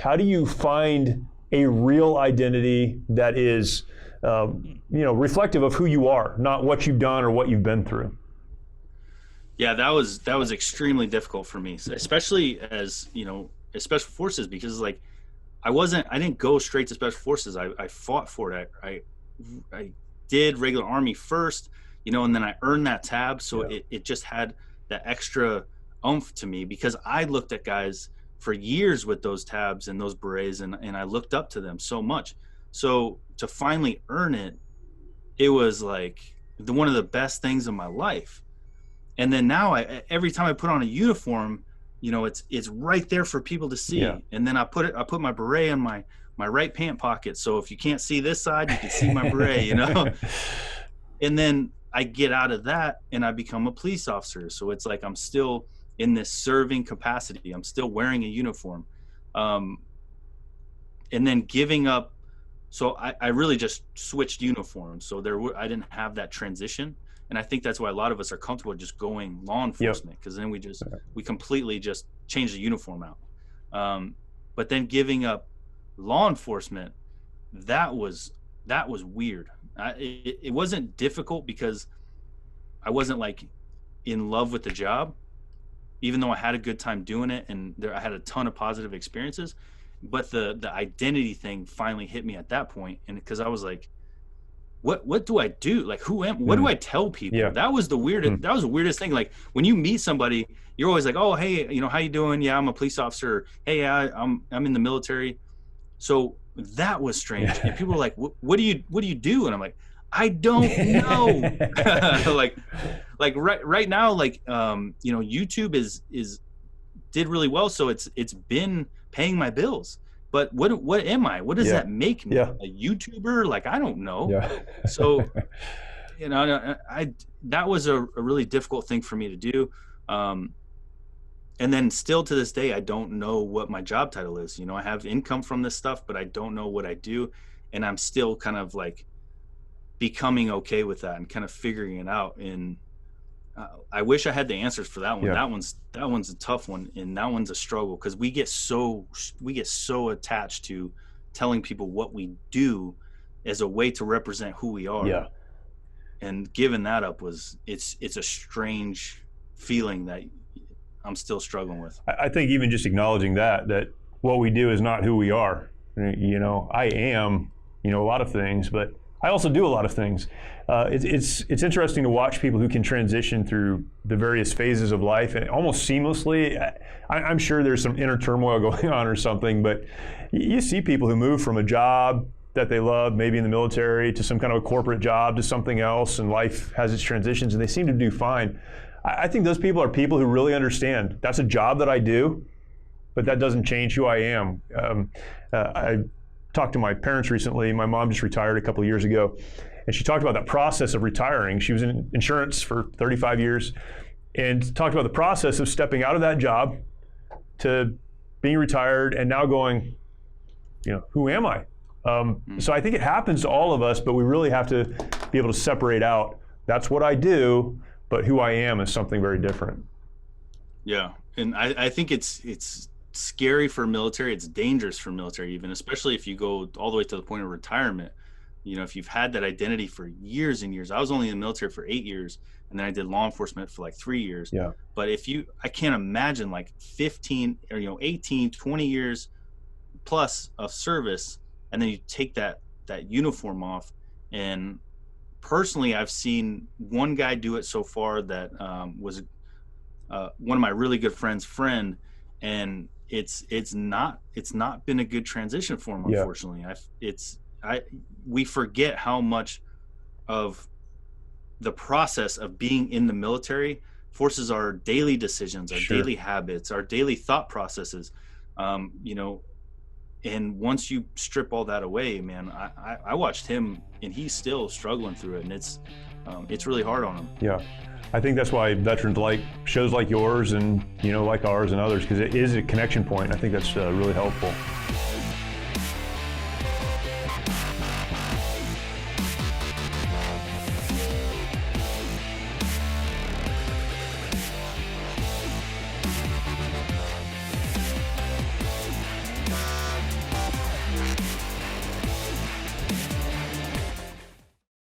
How do you find a real identity that is, reflective of who you are, not what you've done or what you've been through? Yeah, that was extremely difficult for me, especially as, as special forces, because like I didn't go straight to special forces. I fought for it. I did regular Army first, and then I earned that tab. So it just had that extra oomph to me, because I looked at guys for years with those tabs and those berets, and I looked up to them so much. So to finally earn it, it was like one of the best things in my life. And then now every time I put on a uniform, it's right there for people to see. Yeah. And then I put my beret in my right pant pocket. So if you can't see this side, you can see my beret, And then I get out of that and I become a police officer. So it's like I'm still in this serving capacity. I'm still wearing a uniform. And then giving up. So I really just switched uniforms. So I didn't have that transition. And I think that's why a lot of us are comfortable just going law enforcement, because then we completely just change the uniform out. But then giving up law enforcement, that was weird. It wasn't difficult because I wasn't like in love with the job, even though I had a good time doing it and I had a ton of positive experiences. But the identity thing finally hit me at that point, and because I was like, what do I do? Like, who am? What do I tell people? Yeah. That was the weirdest. That was the weirdest thing. Like when you meet somebody, you're always like, oh, hey, how you doing? Yeah, I'm a police officer. Hey, I'm in the military. So that was strange. And people were like, what do you do? And I'm like, I don't know. like right now, like YouTube did really well, so it's been paying my bills. But what am I? What does that make me? Yeah. A YouTuber? Like, I don't know. Yeah. So, that was a really difficult thing for me to do. And then still to this day, I don't know what my job title is. I have income from this stuff, but I don't know what I do. And I'm still kind of like becoming okay with that and kind of figuring it out. And I wish I had the answers for that one. Yeah. That one's a tough one, and that one's a struggle, because we get so attached to telling people what we do as a way to represent who we are. Yeah. And giving that up it's a strange feeling that I'm still struggling with. I think even just acknowledging that what we do is not who we are. I am, a lot of things, but I also do a lot of things. It's interesting to watch people who can transition through the various phases of life and almost seamlessly. I'm sure there's some inner turmoil going on or something, but you see people who move from a job that they love, maybe in the military, to some kind of a corporate job, to something else, and life has its transitions, and they seem to do fine. I think those people are people who really understand that's a job that I do, but that doesn't change who I am. I talked to my parents recently. My mom just retired a couple of years ago, and she talked about that process of retiring. She was in insurance for 35 years and talked about the process of stepping out of that job to being retired and now going, who am I? So I think it happens to all of us, but we really have to be able to separate out, that's what I do, but who I am is something very different. Yeah, and I think it's scary for military. It's dangerous for military, even, especially if you go all the way to the point of retirement. If you've had that identity for years and years. I was only in the military for 8 years, and then I did law enforcement for like 3 years. Yeah. But I can't imagine like 15 or 18, 20 years plus of service, and then you take that uniform off. And personally, I've seen one guy do it so far that was one of my really good friend's friend, and it's not been a good transition for him, unfortunately. We forget how much of the process of being in the military forces our daily decisions, our daily habits, our daily thought processes. And once you strip all that away, man, I watched him, and he's still struggling through it, and it's really hard on him. Yeah. I think that's why veterans like shows like yours and, like ours and others, because it is a connection point. I think that's really helpful.